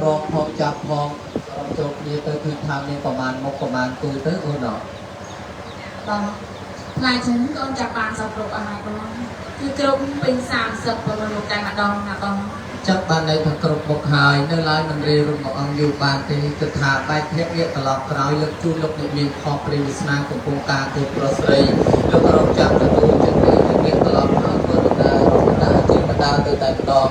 รองพองจับพองจบนี้เตยคือทางนี้ประมาณมกประมาณตัวเตยคนเนาะตอนลายฉันก็จากบางสับปะรดอะไรบ้างคือกลุ่มเป็นสามสับปะรดแต่มาดองนะตอนจับบานในผักกรบบกหายเนื้อลายมันเรียรุ่งอังอยู่บานตีกระถาใบเทปเรียตลอดกราวเลือกจูนลกมีพอปริวิสนาของโครงการตัวโปรสรีแล้วก็เราจับประตูจังเรียตลอดกราวตัวดาจิมดาตัวแต่ดอง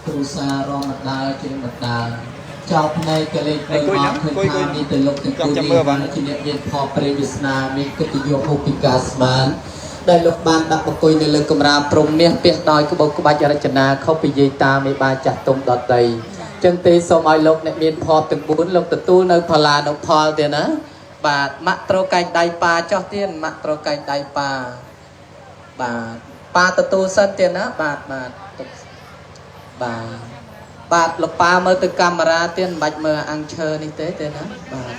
ครูซารองมัดดาจึงมัดดาเจ้าในกะเลกเลยมาขึ้นทางนี้เป็นลกถึงตัวนี้ที่เนี่ยพอปริวิสนามีกติโยโภปิกาสมานได้ลกบานดับกุยในเลือกมราพรมเมียเปียดอยกบกบาจารจนาเข้าไปยีตาไม่บาจัดตรงดอดใดจึงตีสมัยลกเนี่ยมีพอถึงบุญลกตะตู้ในพลานกพอเดียนะบาดมะโตรไก่ไดปลาเจ้าเตี้ยนมะโตรไก่ไดปลาบาดปลาตะตูสั้นเตียนะบาดบาดลูกปลาเมื่อตึกกรรมราเตียนบัดเมื่ออังเชอนี่เต้นะบาด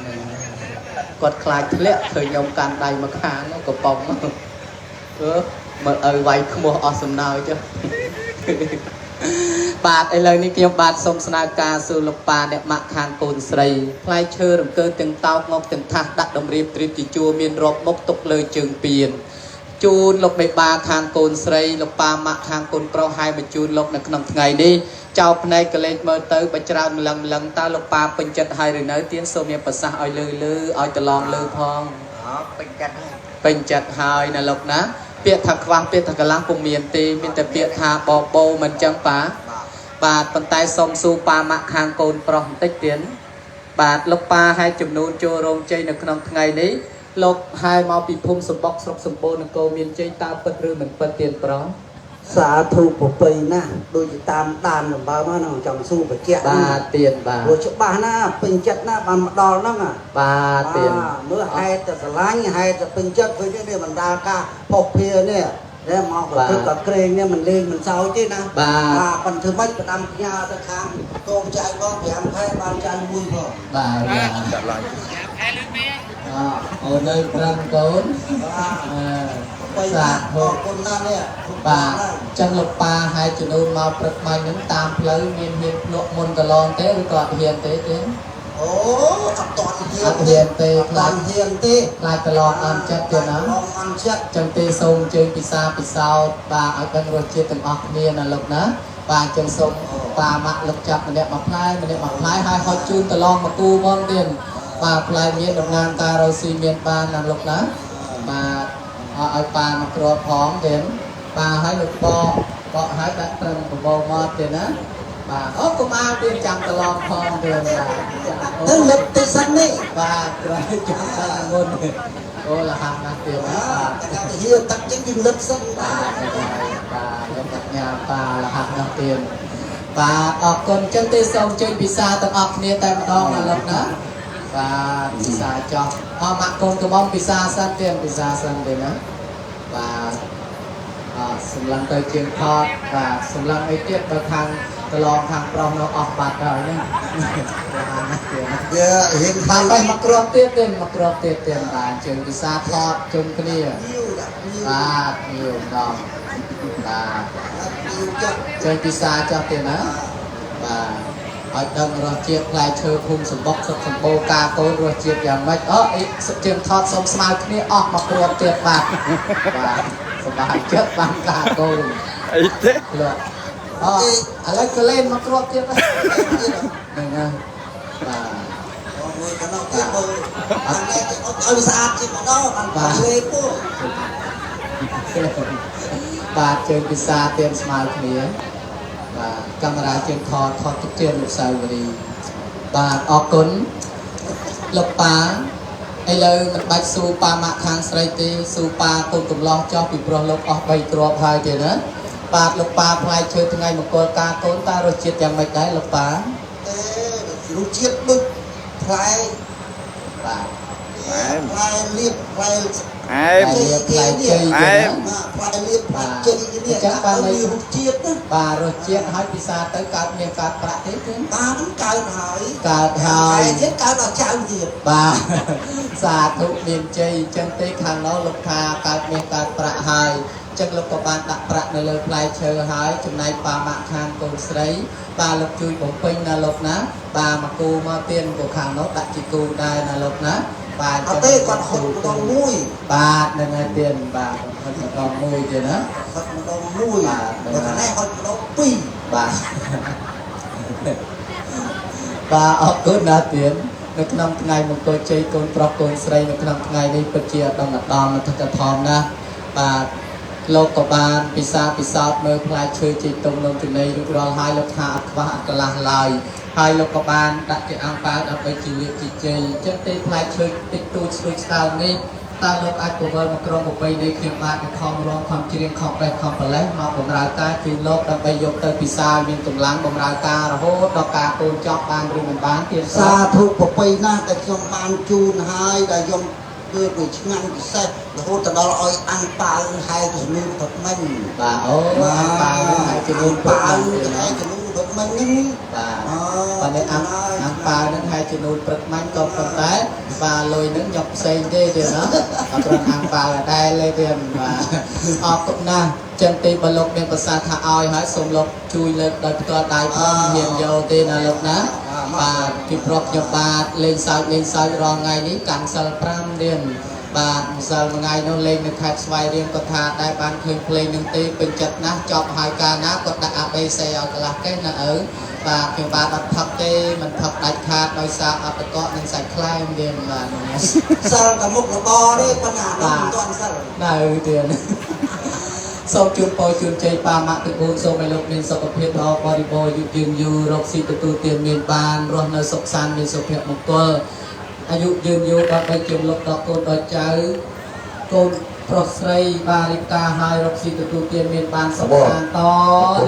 กดคลายเละเคยยมการใดมาค้างก็ปองเมื่อไว้ขโมยอสมนาวจ้ะบาดไอ้เลยนี่เกี่ยวบาดสมสนาการสู่ลูกปลาเนี่ยมาคางโกนใส่คลายเชื่อเกินตึงเต้างอกตึงทักดักดมรีบตรีติจูมีนรบมกตกเลยจึงเปลี่ยนจูนลกในบาคางโกนใส่ลูกปลามาคางโกนเปล่าให้มาจูนลกในขนมไงนี่เจ้าในกระเลงเมื่อเตยบัจราลังตาลูกปลาเป็นจัดให้หรือเนื้อเตี้ยนโซเมียภาษาอ้อยลืออ้อยจะลองลือพองเป็นจัดให้นะลูกนะเปียถักวางเปียถักกระลังปุ่มเมียนตีมีแต่เปียทาบอโบมันจังป๋าบาดปันไตสมสูปลามาคางโกนเปล่าติดเตียนบาดลูกปลาให้จุ่มนูนโจโรงใจในขนมไงนี้ลกให้มาปีพุ่มสมบักสกสมบูรณ์โกเมียนใจตาเปิดหรือเหมือนเปิดเตียนเปล่าสาธุปไปนะโดยตามตามหนุ่มบ้านน้องจำสู้ไปเกี่ยบาเตียนบาโดยชบ้านนะเป็นจัดนะบ้านดอลนั่งอ่ะบาเตียนเมื่อให้จะสลายให้จะเป็นจัดเพื่อเนี่ยมันดากาพกเพียเนี่ยแล้วมองกับเกรงเนี่ยมันเลงมันเศร้าจีนะบาปันถือไม่ประดามยาตะคางโกงใจก็แผมให้บานใจบุญพอบาเอาเลยพลังโกนไปสาดคนนั่นเนี่ยป่าจังหลบป่าให้จุนูมาปรักมาnhữngตามเพลย์เมียนเฮียนโลมนตะลองเตะหรือกอดเฮียนเตะเจ๊โอ้ตอนเฮียนเตะตอนเฮียนเตะลายตะลองอันจัดเจ้านะจังเตะทรงเจอปิซาป่าเอาดังรถเจี๊ยบออกเนียนน่ะลูกนะป่าจังทรงป่ามาลูกจับมันเนี่ยมาพลายให้เขาจูนตะลองมากูมอนเดียนป่าพลายเมียนดำงานตาเราซีเมียนป่าน่ะลูกนะมาเอาปลามากรอบพร้อมเด่นปลาให้ลูกบอให้แบบเติมกับโบมาเด่นนะปลาก็มาเด่นจังตลอดพร้อมเด่นตั้งเล็บติดสันนี่ปลากระไรจังตลอดงนโอ้ละหักนะเด่นนะเฮียตักจิ้งยิงเล็บสันปลาแล้วตักยาปลาละหักนะเด่นปลาออกคนจังตีส่งเจอพิซซ่าต้องออกเนี่ยแต่มาดองนะลูกนะปลาพิซซ่าจอกเอาหมักกงกระบอกพิซซ่าสั้นเด่นพิซซ่าสั้นเด่นนะปลาสำลังเตยเชียงทอดvàสำลังไอเทียบทางตลอดทางปลอมเราออกบาดเราเนี่ยเห็นทางไปมากรอบเตี้ยเต็มมากรอบเตี้ยเต็มบาดเชิงพิซซ่าทอดจุ่มกันนี่บาดอยู่ดองบาดเชิงพิซซ่าจอดเตี้ยนะบาดเอาดังรสเจี๊ยบลายเชิงพุ่มสมบัติสมบูรณ์กาโกนรสเจี๊ยบอย่างไรไอ้เชียงทอดสมสมัยนี้ออกมากรอบเตี้ยบาดสบายเจ็บบางกาโกนไอ้เจ๊อะไรก็เล่นมากรอบเจี๊ยบนะนี่นะ មួយកណ្ដោទៀតមើលអានេះឲ្យស្អាតជាម្ដងបានលេពូ បាទជើងពិសាទៀនស្មើគ្នាបាទកាមេរ៉ាជើងថតទុកជាអនុស្សាវរីយ៍បាទអរគុណលោកប៉ាឥឡូវមិនបាច់ស៊ូប៉ាម៉ាក់ខាងស្រីទេស៊ូប៉ាកូនកំឡោះចោះពីព្រោះលោកអស់3គ្រាប់ហើយទេណាបាទលោកប៉ាផ្លែឈើថ្ងៃមង្គលការកូនតើរសជាតិយ៉ាងម៉េចដែរលោកប៉ា រសជាតិដូចផ្លែ បាទ ផ្លែលៀបផ្លែ អែម ផ្លែជ័យ អែម ផ្លែលៀបផ្លែជ័យនេះចាស់បានរសជាតិណា បាទរសជាតិឲ្យពិសាទៅកើតមានកើតប្រាក់ទេទេ បានកើតហើយ កើតហើយ ទៀតកើតដល់ចៅទៀត បាទសាធុមានជ័យចឹងទេខាងនោះលោកថាកើតមានកើតប្រាក់ហើយចឹងលោកក៏បានដាក់ប្រាក់នៅលើផ្លែឈើហើយចំណែកប៉ាម៉ាក់ខាងកូនស្រីបាទលោកជួយបំពេញណាលោកណាបាទមកគូមកទៀនក៏ខាងនោះដាក់ជាគូដែរណាលោកណាបាទ អត់ទេគាត់ហត់ម្ដងមួយ បាទនឹងហើយទៀនបាទហត់ម្ដងមួយទៀតណា ហត់ម្ដងមួយបាទនេះហត់ម្ដងពីរ បាទបាទអរគុណណាស់ទៀននៅក្នុងថ្ងៃមង្គលជ័យកូនប្រុសកូនស្រីនៅក្នុងថ្ងៃនេះពិតជាឧត្តមឧត្តមធិធមណាស់បាទលោកក៏បានពិសាពិសោធន៍មើលផ្លែឈើជ័យតុងក្នុងចំណីរួចរាល់ហើយលោកថាអត់ខ្វះអត់កន្លះឡើយហើយលោកក៏បានដាក់ជាអង្គប៉ាវដើម្បីជាលៀបជាជ័យចឹងទេផ្លែឈើតិចតួចស្រួចស្ដាលនេះតើលោកអាចពង្រឹងមកក្រុមប្របីនេះខ្ញុំបាទខំរងខំច្រៀងខំបេះខំប្រឡេះមកបម្រើការជួយលោកដើម្បីយកទៅពិសាមានកម្លាំងបម្រើការរហូតដល់ការកូនចប់បានឬមិនបានទៀត សាធុប្របីណាស់ដែលខ្ញុំបានជូនហើយដែលខ្ញុំគឺមួយឆ្ងាញ់ពិសេសរហូតដល់ឲ្យអាំងប៉ាវហែជំនួនផុតមិញ បាទអូអាំងប៉ាវហែជំនួនផុត ប៉ាវ មិញ ហែជំនួនផុតមិញហ្នឹង បាទបាទនេះអាំងប៉ាវនឹងហែជំនួនព្រឹកមាញ់ក៏ប៉ុន្តែបាទលុយនឹងយកផ្សេងទេទៀតណាអត់ត្រឹមអាំងប៉ាវដែរលេទៀតបាទអរគុណណាស់ចឹងទេបើលោកមានប្រសាសន៍ថាឲ្យហើយសូមលោកជួយលើកដោយផ្ទាល់ដៃផងមានយកទេណាលោកណាបាទពីប្រុសខ្ញុំបាទលេងសើចរាល់ថ្ងៃនេះកាន់សិល5រៀនបាទម្សិលមួយថ្ងៃនោះលេងនៅខេត្តស្វាយរៀងគាត់ថាដែរបានឃើញភ្លេងនឹងទេពេញចិត្តណាស់ចប់ហើយកាលណាគាត់ដាក់ ABC ឲ្យកន្លះកេះណាឪបាទខ្ញុំបាទអត់ផឹកទេមិនផឹកដាច់ខាតដោយសារអត់តកកនិងសាច់ខ្លែងរៀនបាទ សិលតែមុខរបរទេប៉ុន្តែមិនទាន់សិល នៅទៀតសូមជូនពរជូនជ័យប៉ាម៉ាក់ទាំង4សូមឲ្យលោកមានសុខភាពល្អបរិបូរណ៍យឺនយូររកស៊ីទទួលទានមានបានរស់នៅសុខសាន្តមានសុភមង្គលអាយុយឺនយូរដល់បីជាលោកដល់កូនដល់ចៅកូនប្រុសស្រីបាទរៀបការហើយរកស៊ីទទួលទានមានបានសុខសាន្តត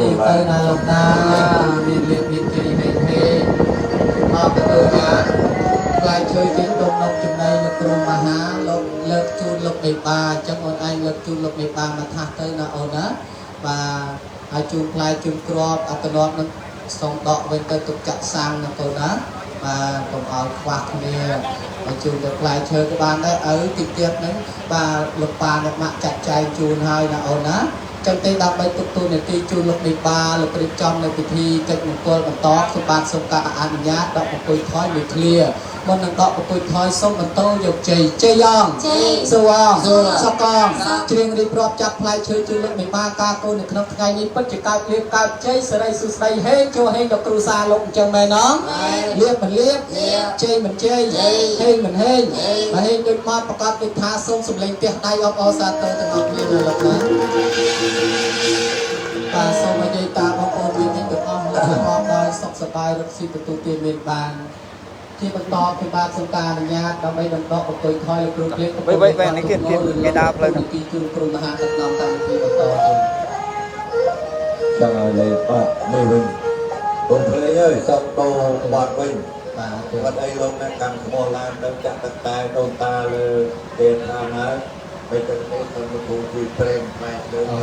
នេះទៅណាលោកតាមានលៀបមានជ័យហេហេអរគុណណាស់ផ្លែឈើជិះដុំក្នុងចំណីលោកគ្រូមហាលោកលើកជូនលោកមេបាអញ្ចឹងអូនឯងលើកជូនលោកមេបាមកថាទៅណាអូនណាបាទហើយជូនផ្លែជូនគ្រាប់អត្តនត់នឹងសូមដកវិញទៅទុកចាក់សាំងណាកូនណាបាទកុំឲ្យខ្វះគ្នាហើយជូនទៅផ្លែឈើក៏បានដែរឪតិចទៀតហ្នឹងបាទលោកប៉ាអ្នកម៉ាក់ចាក់ចែងជូនហើយណាអូនណាចឹងទេដើម្បីទុកទូនាទីជូនលោកមេបាលោករៀបចំនៅពិធីកិច្ចមង្គលបន្តខ្ញុំបាទសូមការអនុញ្ញាតដកប្រពុយថយមួយឃ្លាមុននឹងដកប្រពុយថយសូមបន្តយកជ័យជ័យយ៉ងសួរអងសកងច្រៀងរៀបរាប់ចាប់ផ្លែឈើជូនលោកមេបាការកូននៅក្នុងថ្ងៃនេះពិតជាកើតលៀបកើតជ័យសិរីសុស្ដីហេងចូលហេងដល់គ្រូសាលោកអញ្ចឹងមែនណងលៀបមិនលៀបជ័យមិនជ័យហេងមិនហេងបើហេងដូចមកប្រកាសដូចថាសូមសម្លេងផ្ទះដៃអបអរសាទរទាំងអស់គ្នាលោកណាបាទសូមឲ្យយាយតាបងប្អូនវិញទាំងអស់លោកអរដោយសុខសប្បាយរកស៊ីទទួលទានមានបានជាបន្តពីបាទសូមការអនុញ្ញាតដើម្បីដណ្ដកប្រគល់ថយលោកគ្រូគ្លៀកនេះគេដើរផ្លូវហ្នឹង ទីគឺគ្រូមហាដឹកនាំកម្មវិធីបន្តទៅ đang ở đây bạn mười mình cùng thế ơi xong tô bạn mình បាទ và đây luôn đang cầm mò lan đang chặt tất tay tôn ta lên tiền nam ấy bây giờ đây còn một vụ việc prem mẹ